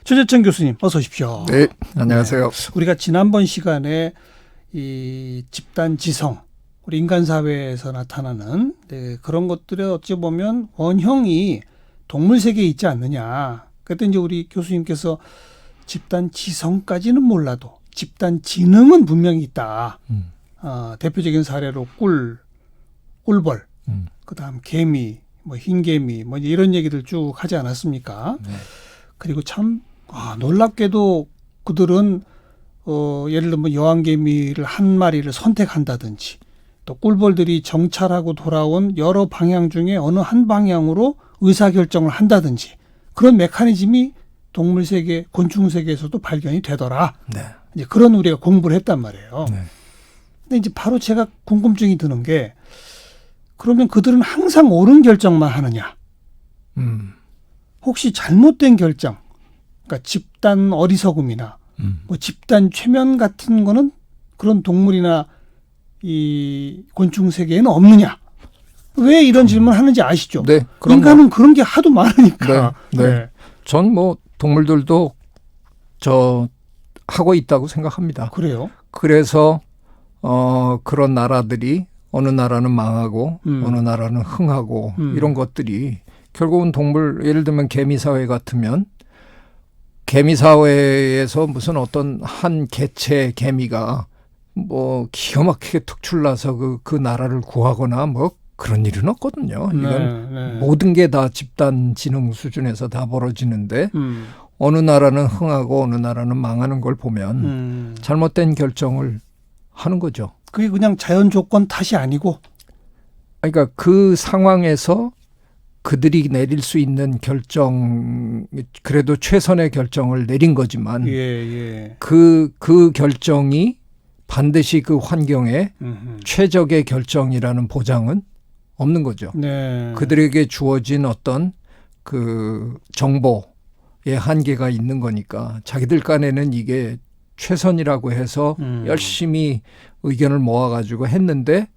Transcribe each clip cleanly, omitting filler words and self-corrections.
최재천 교수님 어서 오십시오. 네, 안녕하세요. 네, 우리가 지난번 시간에 이 집단 지성, 우리 인간 사회에서 나타나는 그런 것들에 어찌 보면 원형이 동물 세계에 있지 않느냐. 그때 이제 우리 교수님께서 집단 지성까지는 몰라도 집단 지능은 분명히 있다. 대표적인 사례로 꿀벌, 그다음 개미, 뭐 흰개미, 뭐 이런 얘기들 쭉 하지 않았습니까? 네. 그리고 참 놀랍게도 그들은 예를 들면 여왕개미를 한 마리를 선택한다든지 또 꿀벌들이 정찰하고 돌아온 여러 방향 중에 어느 한 방향으로 의사결정을 한다든지 그런 메커니즘이 동물 세계, 곤충 세계에서도 발견이 되더라. 네. 이제 그런 우리가 공부를 했단 말이에요. 네. 근데 이제 바로 제가 궁금증이 드는 게 그러면 그들은 항상 옳은 결정만 하느냐? 혹시 잘못된 결정, 그러니까 집단 어리석음이나 뭐 집단 최면 같은 거는 그런 동물이나 이 곤충 세계에는 없느냐? 왜 이런 질문을 하는지 아시죠? 네, 인간은 그런 게 하도 많으니까. 네, 네. 네. 전 뭐 동물들도 하고 있다고 생각합니다. 그래요? 그래서 그런 나라들이 어느 나라는 망하고 어느 나라는 흥하고 이런 것들이 결국은 동물, 예를 들면 개미 사회 같으면 개미 사회에서 무슨 어떤 한 개체 개미가 뭐 기가 막히게 특출나서 그 나라를 구하거나 뭐 그런 일은 없거든요. 이건 네. 모든 게 다 집단 지능 수준에서 다 벌어지는데 어느 나라는 흥하고 어느 나라는 망하는 걸 보면 잘못된 결정을 하는 거죠. 그게 그냥 자연 조건 탓이 아니고? 그러니까 그 상황에서 그들이 내릴 수 있는 결정, 그래도 최선의 결정을 내린 거지만 그 결정이 반드시 그 환경에 최적의 결정이라는 보장은 없는 거죠. 네. 그들에게 주어진 어떤 그 정보의 한계가 있는 거니까 자기들 간에는 이게 최선이라고 해서 열심히 의견을 모아가지고 했는데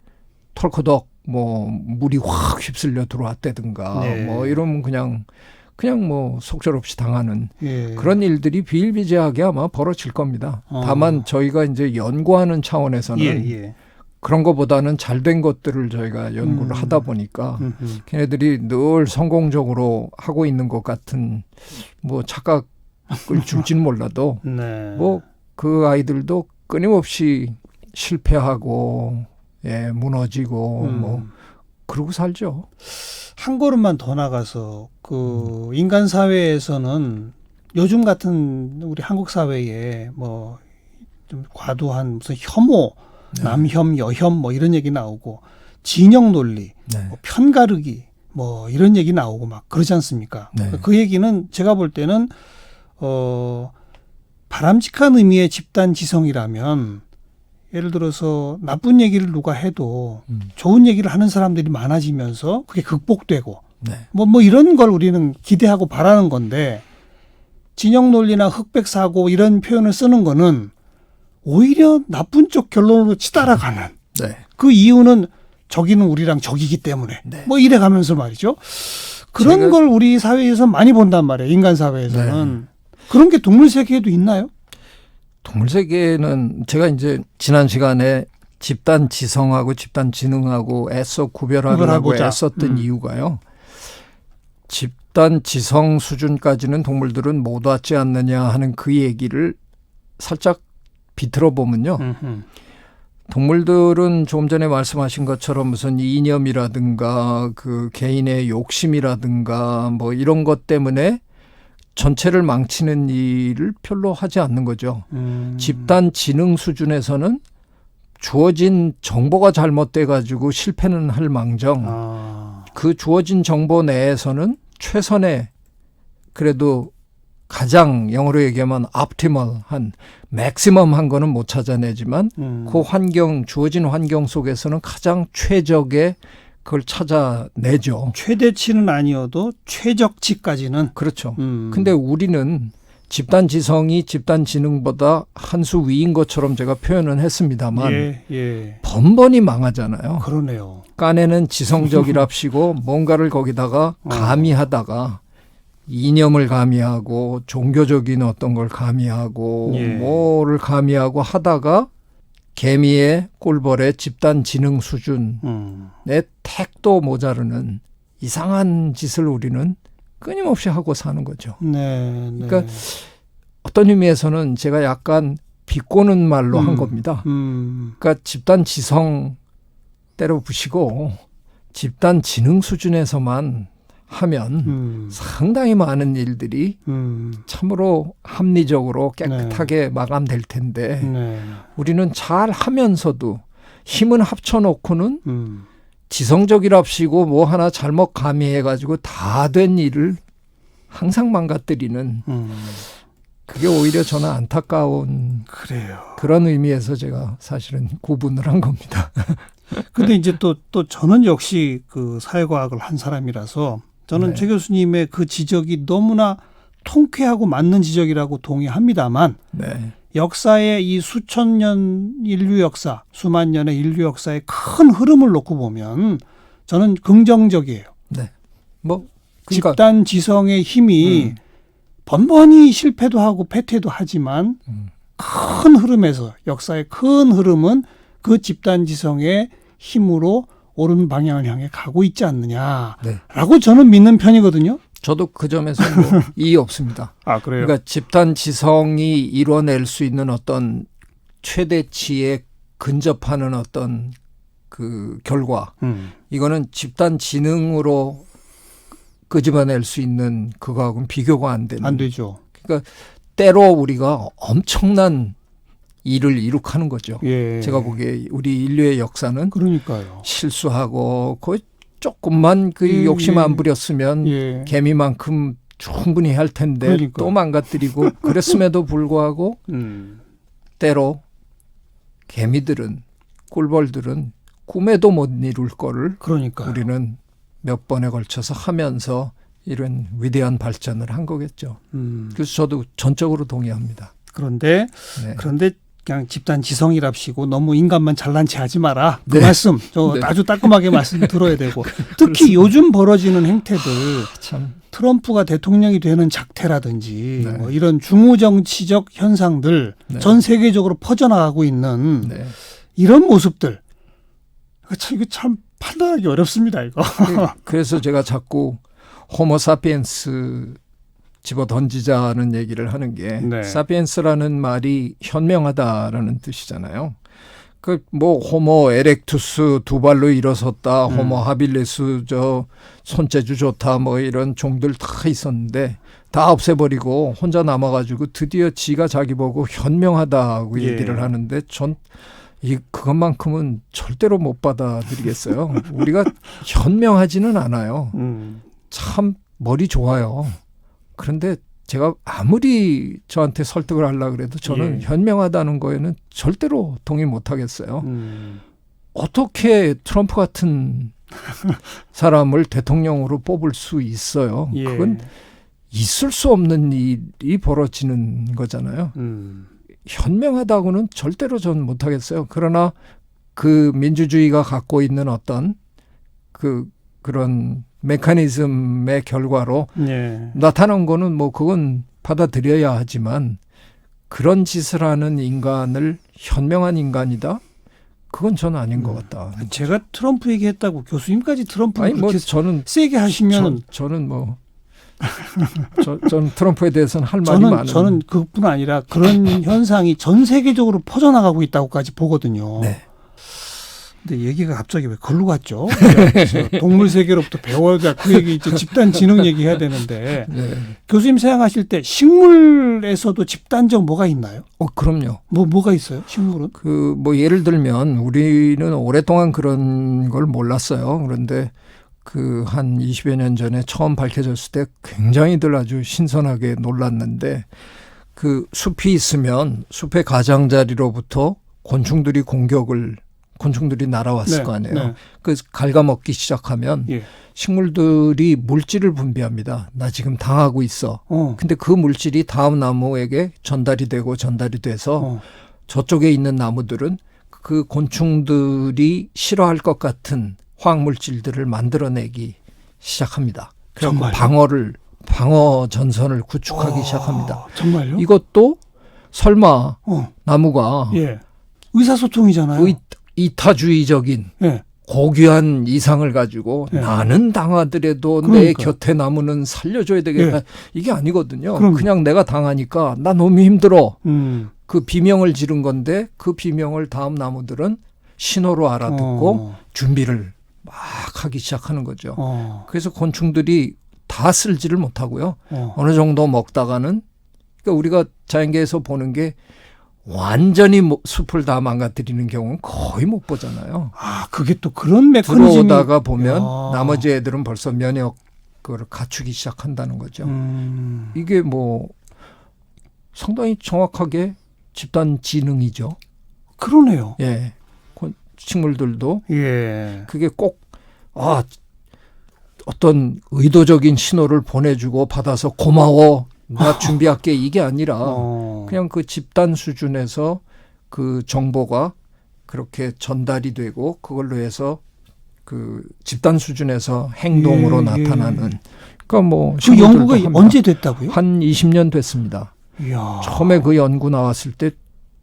털커덕 뭐 물이 확 휩쓸려 들어왔다든가 네. 뭐 이러면 그냥 뭐 속절없이 당하는 그런 일들이 비일비재하게 아마 벌어질 겁니다. 다만 저희가 이제 연구하는 차원에서는 그런 것보다는 잘된 것들을 저희가 연구를 하다 보니까 걔네들이 늘 성공적으로 하고 있는 것 같은 뭐 착각을 줄지는 몰라도 네. 뭐 그 아이들도 끊임없이 실패하고 무너지고 뭐 그러고 살죠. 한 걸음만 더 나가서 그 인간 사회에서는 요즘 같은 우리 한국 사회에 뭐 좀 과도한 무슨 혐오, 네. 남혐, 여혐 뭐 이런 얘기 나오고 진영 논리, 네. 뭐 편가르기 뭐 이런 얘기 나오고 막 그러지 않습니까? 네. 그 얘기는 제가 볼 때는 바람직한 의미의 집단 지성이라면 예를 들어서 나쁜 얘기를 누가 해도 좋은 얘기를 하는 사람들이 많아지면서 그게 극복되고 네. 뭐 이런 걸 우리는 기대하고 바라는 건데 진영 논리나 흑백 사고 이런 표현을 쓰는 거는 오히려 나쁜 쪽 결론으로 치달아가는 네. 그 이유는 저기는 우리랑 적이기 때문에 네. 뭐 이래 가면서 말이죠. 그런 걸 우리 사회에서 많이 본단 말이에요. 인간 사회에서는. 네. 그런 게 동물 세계에도 있나요? 동물 세계는 제가 이제 지난 시간에 집단 지성하고 집단 지능하고 애써 구별하려고 애썼던 이유가요. 집단 지성 수준까지는 동물들은 못 왔지 않느냐 하는 그 얘기를 살짝 비틀어 보면요. 동물들은 조금 전에 말씀하신 것처럼 무슨 이념이라든가 그 개인의 욕심이라든가 뭐 이런 것 때문에 전체를 망치는 일을 별로 하지 않는 거죠. 집단 지능 수준에서는 주어진 정보가 잘못돼 가지고 실패는 할 망정 그 주어진 정보 내에서는 최선의 그래도 가장 영어로 얘기하면 optimal한 맥시멈한 거는 못 찾아내지만 그 환경 주어진 환경 속에서는 가장 최적의 그걸 찾아내죠. 최대치는 아니어도 최적치까지는. 그렇죠. 근데 우리는 집단 지성이 집단 지능보다 한 수 위인 것처럼 제가 표현은 했습니다만 번번이 망하잖아요. 그러네요. 깐에는 지성적이랍시고 뭔가를 거기다가 가미하다가 이념을 가미하고 종교적인 어떤 걸 가미하고 예. 뭐를 가미하고 하다가 개미의 꿀벌의 집단 지능 수준의 택도 모자르는 이상한 짓을 우리는 끊임없이 하고 사는 거죠. 네, 네. 그러니까 어떤 의미에서는 제가 약간 비꼬는 말로 한 겁니다. 그러니까 집단 지성 때려 부시고 집단 지능 수준에서만 하면 상당히 많은 일들이 참으로 합리적으로 깨끗하게 마감될 텐데 우리는 잘 하면서도 힘은 합쳐놓고는 지성적이랍시고 뭐 하나 잘못 가미해가지고 다 된 일을 항상 망가뜨리는 그게 오히려 저는 안타까운 그래요. 그런 의미에서 제가 사실은 구분을 한 겁니다. 근데 이제 또 저는 역시 그 사회과학을 한 사람이라서 저는 네. 최 교수님의 그 지적이 너무나 통쾌하고 맞는 지적이라고 동의합니다만 네. 역사의 이 수천 년 인류 역사, 수만 년의 인류 역사의 큰 흐름을 놓고 보면 저는 긍정적이에요. 네. 뭐 그러니까 집단 지성의 힘이 번번이 실패도 하고 패퇴도 하지만 큰 흐름에서 역사의 큰 흐름은 그 집단 지성의 힘으로 옳은 방향을 향해 가고 있지 않느냐라고 네. 저는 믿는 편이거든요. 저도 그 점에서 뭐 이의 없습니다. 아, 그래요? 그러니까 집단 지성이 이뤄낼 수 있는 어떤 최대치에 근접하는 어떤 그 결과 이거는 집단 지능으로 끄집어낼 수 있는 그거하고는 비교가 안 되는. 안 되죠. 그러니까 때로 우리가 엄청난 일을 이룩하는 거죠. 예. 제가 보기에 우리 인류의 역사는 그러니까요. 실수하고 거의 조금만 그 욕심 안 부렸으면 개미만큼 충분히 할 텐데 그러니까. 또 망가뜨리고 그랬음에도 불구하고 때로 개미들은 꿀벌들은 꿈에도 못 이룰 거를 그러니까요. 우리는 몇 번에 걸쳐서 하면서 이런 위대한 발전을 한 거겠죠. 그래서 저도 전적으로 동의합니다. 그런데 그냥 집단 지성이랍시고 너무 인간만 잘난 체 하지 마라. 그 네. 말씀 저 네. 아주 따끔하게 말씀 들어야 되고 특히 요즘 벌어지는 행태들 참 트럼프가 대통령이 되는 작태라든지 네. 뭐 이런 중우정치적 현상들 네. 전 세계적으로 퍼져나가고 있는 네. 이런 모습들 이거 참 판단하기 어렵습니다. 이거. 그래서 제가 자꾸 호모사피엔스 집어 던지자는 얘기를 하는 게 네. 사피엔스라는 말이 현명하다라는 뜻이잖아요. 그 뭐 호모 에렉투스 두 발로 일어섰다, 호모 하빌리스 저 손재주 좋다 뭐 이런 종들 다 있었는데 다 없애버리고 혼자 남아가지고 드디어 지가 자기 보고 현명하다고 얘기를 하는데 전 그것만큼은 절대로 못 받아들이겠어요. 우리가 현명하지는 않아요. 참 머리 좋아요. 그런데 제가 아무리 저한테 설득을 하려고 그래도 저는 현명하다는 거에는 절대로 동의 못 하겠어요. 어떻게 트럼프 같은 사람을 대통령으로 뽑을 수 있어요? 그건 있을 수 없는 일이 벌어지는 거잖아요. 현명하다고는 절대로 전 못 하겠어요. 그러나 그 민주주의가 갖고 있는 어떤 그런 메커니즘의 결과로 나타난 거는 뭐 그건 받아들여야 하지만 그런 짓을 하는 인간을 현명한 인간이다? 그건 저는 아닌 것 같다. 제가 트럼프 얘기했다고 교수님까지 트럼프를 아니 뭐 그렇게 저는 세게 하시면 저는 뭐 저는 트럼프에 대해서는 할 말이 많은. 저는 그뿐 아니라 그런 현상이 전 세계적으로 퍼져나가고 있다고까지 보거든요. 네. 근데 얘기가 갑자기 왜 걸로 갔죠? 동물 세계로부터 배워야 될 그 얘기 이제 집단 지능 얘기해야 되는데 교수님 생각하실 때 식물에서도 집단적 뭐가 있나요? 그럼요. 뭐가 있어요? 식물은? 뭐 예를 들면 우리는 오랫동안 그런 걸 몰랐어요. 그런데 한 20여 년 전에 처음 밝혀졌을 때 굉장히들 아주 신선하게 놀랐는데 숲이 있으면 숲의 가장자리로부터 곤충들이 날아왔을 거 아니에요. 갉아먹기 시작하면 식물들이 물질을 분비합니다. 나 지금 당하고 있어. 근데 그 물질이 다음 나무에게 전달이 돼서 저쪽에 있는 나무들은 그 곤충들이 싫어할 것 같은 화학물질들을 만들어내기 시작합니다. 그래서 방어를 방어 전선을 구축하기 시작합니다. 정말요? 이것도 설마 나무가 예. 의사소통이잖아요. 이타주의적인 예. 고귀한 이상을 가지고 예. 나는 당하더라도 내 그러니까요. 곁에 나무는 살려줘야 되겠다. 예. 이게 아니거든요. 그럼요. 그냥 내가 당하니까 나 너무 힘들어. 음. 그 비명을 지른 건데 그 비명을 다음 나무들은 신호로 알아듣고 준비를 막 하기 시작하는 거죠. 그래서 곤충들이 다 쓸지를 못하고요. 어느 정도 먹다가는 그러니까 우리가 자연계에서 보는 게 완전히 숲을 다 망가뜨리는 경우는 거의 못 보잖아요. 아, 그게 또 그런 메커니즘이 들어오다가 보면 나머지 애들은 벌써 면역을 갖추기 시작한다는 거죠. 이게 뭐 상당히 정확하게 집단 지능이죠. 그러네요. 예. 식물들도 예. 그게 꼭 어떤 의도적인 신호를 보내주고 받아서 고마워 나 준비할게 이게 아니라 그냥 그 집단 수준에서 그 정보가 그렇게 전달이 되고 그걸로 해서 그 집단 수준에서 행동으로 나타나는 그러니까 뭐 그 연구가 언제 됐다고요? 한 20년 됐습니다. 이야. 처음에 그 연구 나왔을 때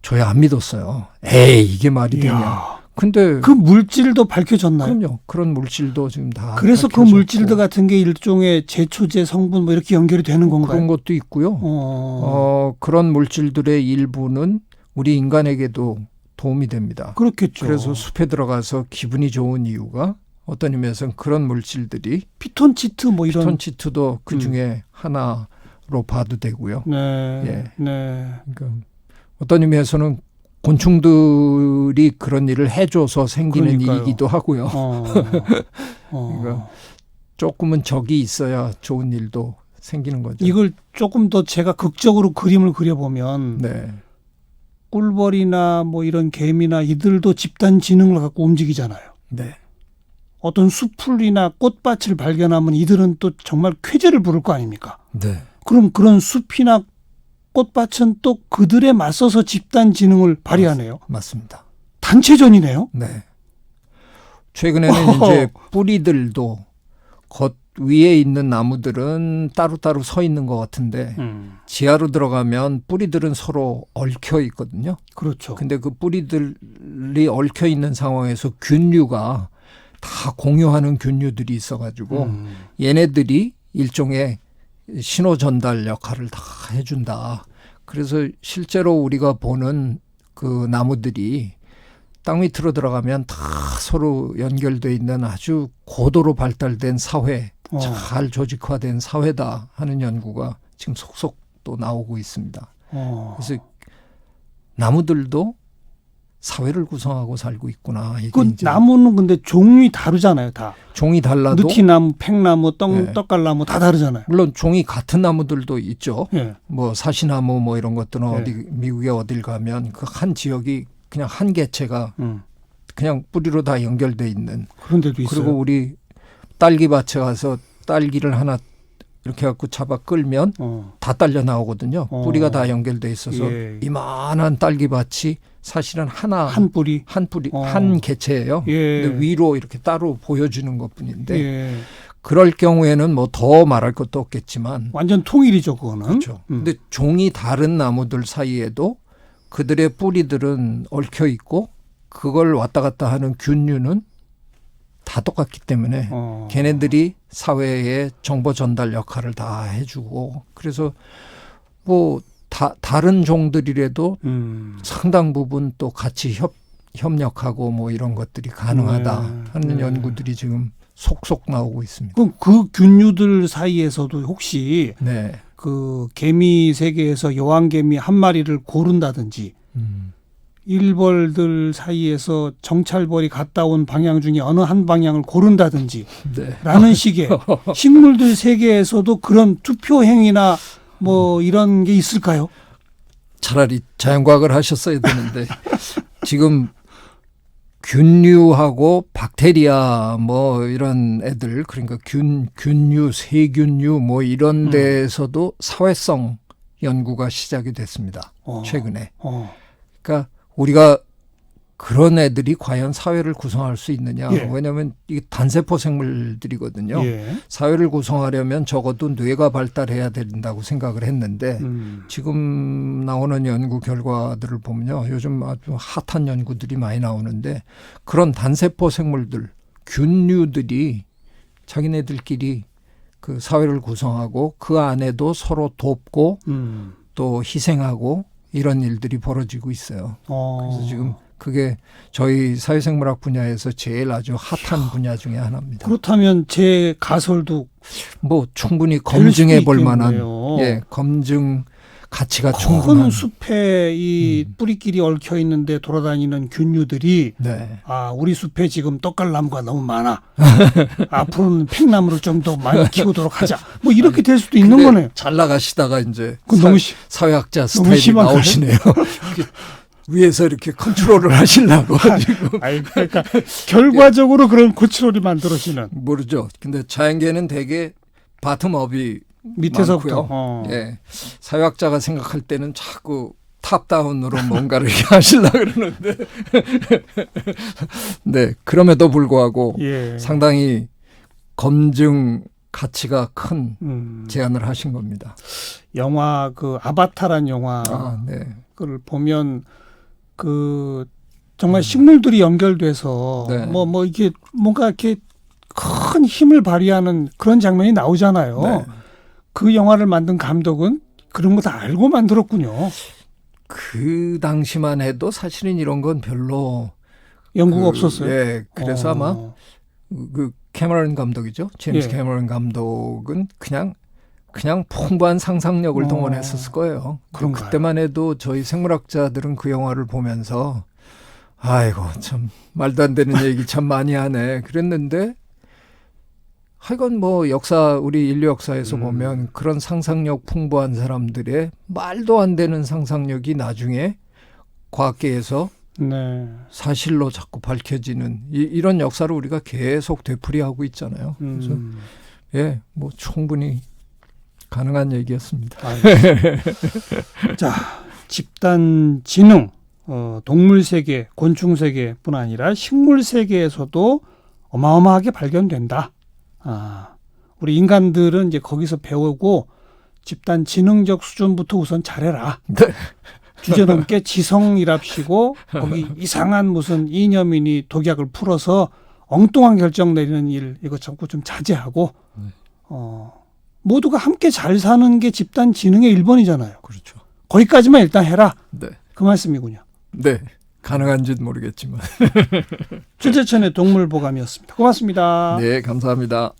저야 안 믿었어요. 에이 이게 말이 되냐. 근데 그 물질도 밝혀졌나요? 그럼요. 그런 물질도 지금 다 그래서 그 물질들 같은 게 일종의 제초제 성분 뭐 이렇게 연결이 되는 건가요? 그런 것도 있고요. 그런 물질들의 일부는 우리 인간에게도 도움이 됩니다. 그렇겠죠. 그래서 숲에 들어가서 기분이 좋은 이유가 어떤 의미에서는 그런 물질들이 피톤치드 뭐 이런 피톤치드도 그 중에 하나로 봐도 되고요. 네. 예. 네. 그러니까 어떤 의미에서는 곤충들이 그런 일을 해줘서 생기는 그러니까요. 일이기도 하고요. 그러니까 조금은 적이 있어야 좋은 일도 생기는 거죠. 이걸 조금 더 제가 극적으로 그림을 그려보면 네. 꿀벌이나 뭐 이런 개미나 이들도 집단 지능을 갖고 움직이잖아요. 네. 어떤 숲풀이나 꽃밭을 발견하면 이들은 또 정말 쾌재를 부를 거 아닙니까? 네. 그럼 그런 숲이나 꽃밭은 또 그들에 맞서서 집단 지능을 발휘하네요. 맞습니다. 단체전이네요. 네. 최근에는 이제 뿌리들도 겉 위에 있는 나무들은 따로따로 서 있는 것 같은데 지하로 들어가면 뿌리들은 서로 얽혀 있거든요. 그렇죠. 근데 그 뿌리들이 얽혀 있는 상황에서 균류가 다 공유하는 균류들이 있어가지고 얘네들이 일종의 신호 전달 역할을 다 해준다. 그래서 실제로 우리가 보는 그 나무들이 땅 밑으로 들어가면 다 서로 연결돼 있는 아주 고도로 발달된 사회, 잘 조직화된 사회다 하는 연구가 지금 속속 또 나오고 있습니다. 그래서 나무들도 사회를 구성하고 살고 있구나. 이게 그 나무는 근데 종이 다르잖아요, 다. 종이 달라도 느티나무, 팽나무, 네. 떡갈나무 다 다르잖아요. 물론 종이 같은 나무들도 있죠. 예. 뭐 사시나무 뭐 이런 것들은 예. 어디 미국에 어딜 가면 그 한 지역이 그냥 한 개체가 그냥 뿌리로 다 연결돼 있는. 그런 데도 있어요. 그리고 우리 딸기밭에 가서 딸기를 하나 이렇게 갖고 잡아 끌면 다 딸려 나오거든요. 뿌리가 다 연결돼 있어서 예. 이만한 딸기밭이 사실은 한 뿌리, 한 개체예요. 예. 근데 위로 이렇게 따로 보여주는 것뿐인데 예. 그럴 경우에는 뭐 더 말할 것도 없겠지만 완전 통일이죠, 그거는. 그렇죠. 근데 종이 다른 나무들 사이에도 그들의 뿌리들은 얽혀 있고 그걸 왔다 갔다 하는 균류는 다 똑같기 때문에 걔네들이 사회에 정보 전달 역할을 다 해주고 그래서 뭐 다른 종들이라도 상당 부분 또 같이 협력하고 뭐 이런 것들이 가능하다 하는 연구들이 지금 속속 나오고 있습니다. 그럼 그 균류들 사이에서도 혹시 네. 그 개미 세계에서 여왕개미 한 마리를 고른다든지 일벌들 사이에서 정찰벌이 갔다 온 방향 중에 어느 한 방향을 고른다든지 네. 라는 식의 식물들 세계에서도 그런 투표 행위나 뭐 이런 게 있을까요? 차라리 자연과학을 하셨어야 되는데 지금 균류하고 박테리아 뭐 이런 애들 그러니까 균류, 세균류 뭐 이런 데에서도 사회성 연구가 시작이 됐습니다. 최근에. 그러니까 우리가 그런 애들이 과연 사회를 구성할 수 있느냐. 예. 왜냐하면 이게 단세포 생물들이거든요. 예. 사회를 구성하려면 적어도 뇌가 발달해야 된다고 생각을 했는데 지금 나오는 연구 결과들을 보면요. 요즘 아주 핫한 연구들이 많이 나오는데 그런 단세포 생물들, 균류들이 자기네들끼리 그 사회를 구성하고 그 안에도 서로 돕고 또 희생하고 이런 일들이 벌어지고 있어요. 그래서 지금 그게 저희 사회생물학 분야에서 제일 아주 핫한 분야 중에 하나입니다. 그렇다면 제 가설도 뭐 충분히 검증해 볼 만한 있겠네요. 예, 검증 가치가 큰 충분한 숲에 이 뿌리끼리 얽혀 있는데 돌아다니는 균류들이 네. 아 우리 숲에 지금 떡갈나무가 너무 많아. 앞으로는 팽나무를 좀 더 많이 키우도록 하자. 뭐 이렇게 될 수도 있는 거네요. 잘 나가시다가 이제 너무 사회학자 스타일이 심한가요? 나오시네요. 위에서 이렇게 컨트롤을 하시려고 지금. 아니, 그러니까 결과적으로 그런 고치롤이 만들어지는 모르죠. 근데 자연계는 대개 바텀업이 밑에서부터. 많고요. 예, 사회학자가 생각할 때는 자꾸 탑다운으로 뭔가를 이렇게 하시려고 그러는데 네, 그럼에도 불구하고 예. 상당히 검증 가치가 큰 제안을 하신 겁니다. 영화 그 아바타란 영화 네. 그걸 보면 그 정말 식물들이 연결돼서 네. 뭐 이게 뭔가 이렇게 큰 힘을 발휘하는 그런 장면이 나오잖아요. 네. 그 영화를 만든 감독은 그런 거 다 알고 만들었군요. 그 당시만 해도 사실은 이런 건 별로 연구가 없었어요. 예, 그래서 아마 그 캐머런 감독이죠. 제임스 예. 캐머런 감독은 그냥 풍부한 상상력을 동원했었을 거예요. 그런가요? 그때만 해도 저희 생물학자들은 그 영화를 보면서 아이고 참 말도 안 되는 얘기 참 많이 하네 그랬는데 하여간 뭐 우리 인류 역사에서 보면 그런 상상력 풍부한 사람들의 말도 안 되는 상상력이 나중에 과학계에서 네. 사실로 자꾸 밝혀지는 이런 역사를 우리가 계속 되풀이하고 있잖아요. 그래서 예, 뭐 충분히 가능한 얘기였습니다. 자, 집단 지능, 동물 세계, 곤충 세계뿐 아니라 식물 세계에서도 어마어마하게 발견된다. 우리 인간들은 이제 거기서 배우고 집단 지능적 수준부터 우선 잘해라. 네. 주제넘게 지성이랍시고 거기 이상한 무슨 이념이니 독약을 풀어서 엉뚱한 결정 내리는 일 이거 자꾸 좀 자제하고 모두가 함께 잘 사는 게 집단 지능의 1번이잖아요. 그렇죠. 거기까지만 일단 해라. 네. 그 말씀이군요. 네. 가능한지는 모르겠지만. 최재천의 동물보감이었습니다. 고맙습니다. 네, 감사합니다.